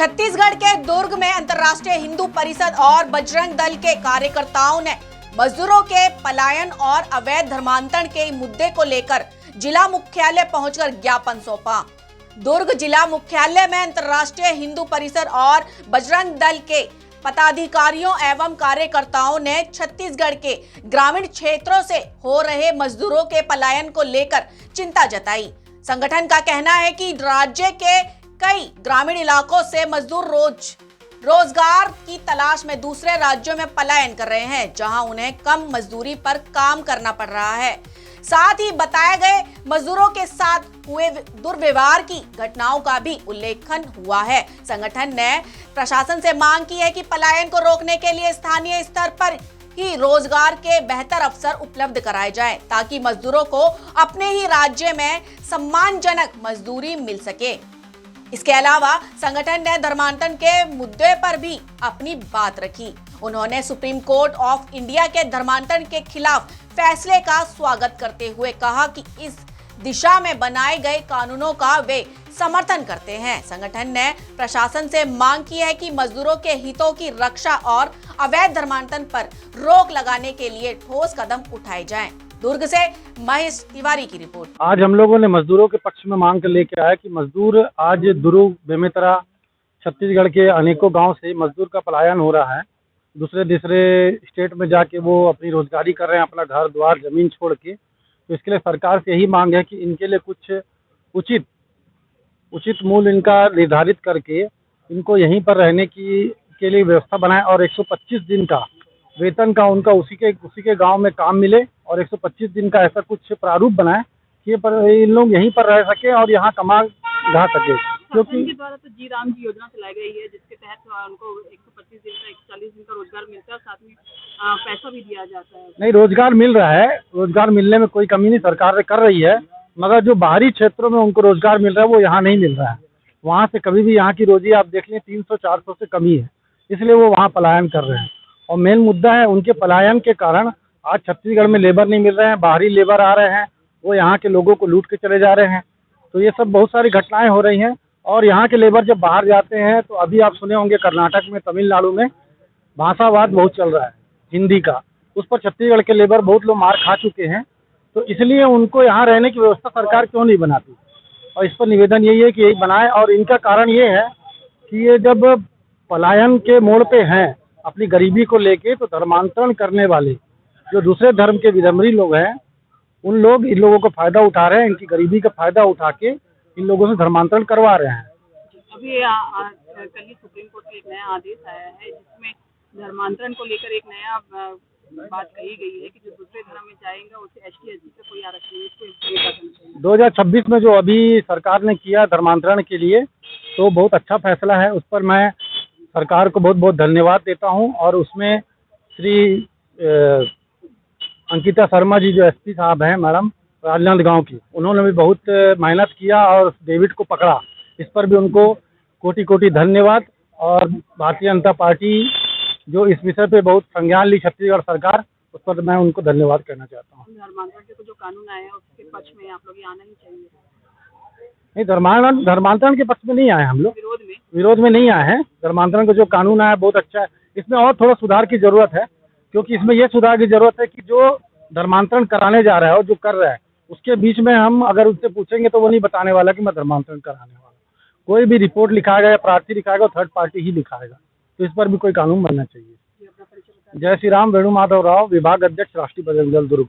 छत्तीसगढ़ के दुर्ग में अंतर्राष्ट्रीय हिंदू परिषद और बजरंग दल के कार्यकर्ताओं ने मजदूरों के पलायन और अवैध धर्मांतरण के मुद्दे को लेकर जिला मुख्यालय पहुंचकर ज्ञापन सौंपा। दुर्ग जिला मुख्यालय में अंतर्राष्ट्रीय हिंदू परिषद और बजरंग दल के पदाधिकारियों एवं कार्यकर्ताओं ने छत्तीसगढ़ के ग्रामीण क्षेत्रों से हो रहे मजदूरों के पलायन को लेकर चिंता जताई। संगठन का कहना है कि राज्य के कई ग्रामीण इलाकों से मजदूर रोजगार की तलाश में दूसरे राज्यों में पलायन कर रहे हैं, जहां उन्हें कम मजदूरी पर काम करना पड़ रहा है। साथ ही बताए गए मजदूरों के साथ हुए दुर्व्यवहार की घटनाओं का भी उल्लेखन हुआ है। संगठन ने प्रशासन से मांग की है कि पलायन को रोकने के लिए स्थानीय स्तर पर ही रोजगार के बेहतर अवसर उपलब्ध कराए जाएं, ताकि मजदूरों को अपने ही राज्य में सम्मानजनक मजदूरी मिल सके। इसके अलावा संगठन ने धर्मांतरण के मुद्दे पर भी अपनी बात रखी। उन्होंने सुप्रीम कोर्ट ऑफ इंडिया के धर्मांतरण के खिलाफ फैसले का स्वागत करते हुए कहा कि इस दिशा में बनाए गए कानूनों का वे समर्थन करते हैं। संगठन ने प्रशासन से मांग की है कि मजदूरों के हितों की रक्षा और अवैध धर्मांतरण पर रोक लगाने के लिए ठोस कदम उठाए जाएं। दुर्ग से महेश तिवारी की रिपोर्ट। आज हम लोगों ने मजदूरों के पक्ष में मांग कर लेके आया कि मजदूर आज दुर्ग, बेमेतरा, छत्तीसगढ़ के अनेकों गांव से मजदूर का पलायन हो रहा है। दूसरे स्टेट में जाके वो अपनी रोजगारी कर रहे हैं, अपना घर द्वार जमीन छोड़ के। तो इसके लिए सरकार से यही मांग है कि इनके लिए कुछ उचित मूल्य इनका निर्धारित करके इनको यहीं पर रहने के लिए व्यवस्था बनाए और 125 दिन का वेतन का उनका उसी के गांव में काम मिले और 125 दिन का ऐसा कुछ प्रारूप बनाए कि इन लोग यहीं पर रह सके और यहाँ कमा गा सके। क्योंकि के द्वारा तो जी राम जी योजना चलाई गई है, जिसके तहत उनको 125 दिन का 140 दिन का रोजगार मिलता है, साथ में पैसा भी दिया जाता है। नहीं, रोजगार मिल रहा है, रोजगार मिलने में कोई कमी नहीं सरकार कर रही है, मगर जो बाहरी क्षेत्रों में उनको रोजगार मिल रहा है वो यहाँ नहीं मिल रहा है। वहाँ से कभी भी यहाँ की रोजी आप देख लें 300-400 से कमी है, इसलिए वो वहाँ पलायन कर रहे हैं। और मेन मुद्दा है उनके पलायन के कारण आज छत्तीसगढ़ में लेबर नहीं मिल रहे हैं, बाहरी लेबर आ रहे हैं, वो यहाँ के लोगों को लूट के चले जा रहे हैं। तो ये सब बहुत सारी घटनाएं हो रही हैं। और यहाँ के लेबर जब बाहर जाते हैं तो अभी आप सुने होंगे कर्नाटक में, तमिलनाडु में भाषावाद बहुत चल रहा है हिंदी का, उस पर छत्तीसगढ़ के लेबर बहुत लोग मार खा चुके हैं। तो इसलिए उनको यहाँ रहने की व्यवस्था सरकार क्यों नहीं बनाती, और इस पर निवेदन यही है कि यही बनाए। और इनका कारण ये है कि ये जब पलायन के मोड़ पे हैं अपनी गरीबी को लेके, तो धर्मांतरण करने वाले जो दूसरे धर्म के विधर्मी लोग हैं इन लोगों को फायदा उठा रहे हैं, इनकी गरीबी का फायदा उठा के इन लोगों से धर्मांतरण करवा रहे हैं। अभी कल ही सुप्रीम कोर्ट का एक नया आदेश आया है, जिसमें धर्मांतरण को लेकर एक नया बात कही गई है कि जो दूसरे धर्म में जाएंगे उसे ST SC का कोई आरक्षण नहीं। 2026 में जो अभी सरकार ने किया धर्मांतरण के लिए, तो बहुत अच्छा फैसला है, उस पर मैं सरकार को बहुत बहुत धन्यवाद देता हूं। और उसमें श्री अंकिता शर्मा जी जो SP साहब हैं, मैडम राजनांदगांव की, उन्होंने भी बहुत मेहनत किया और डेविड को पकड़ा। इस पर भी उनको कोटि कोटि धन्यवाद। और भारतीय जनता पार्टी जो इस विषय पे बहुत संज्ञान ली छत्तीसगढ़ सरकार, उस पर मैं उनको धन्यवाद करना चाहता हूँ। धर्मांतरण के जो कानून आया है उसके पक्ष में आप लोग आना ही चाहिए। नहीं, धर्मांतरण के पक्ष में नहीं आए हम लोग, विरोध में नहीं आए हैं। धर्मांतरण का जो कानून आया बहुत अच्छा है, इसमें और थोड़ा सुधार की जरूरत है, क्योंकि इसमें यह सुधार की जरूरत है कि जो धर्मांतरण कराने जा रहा है और जो कर रहा है उसके बीच में हम अगर उससे पूछेंगे तो वो नहीं बताने वाला कि मैं धर्मांतरण कराने वाला। कोई भी रिपोर्ट लिखाएगा या प्रार्थी लिखाएगा, थर्ड पार्टी ही लिखाएगा। तो इस पर भी कोई कानून बनना चाहिए। जय श्री राम, वेणु माधव राव, विभाग अध्यक्ष, राष्ट्रीय बजरंग दल दुर्ग।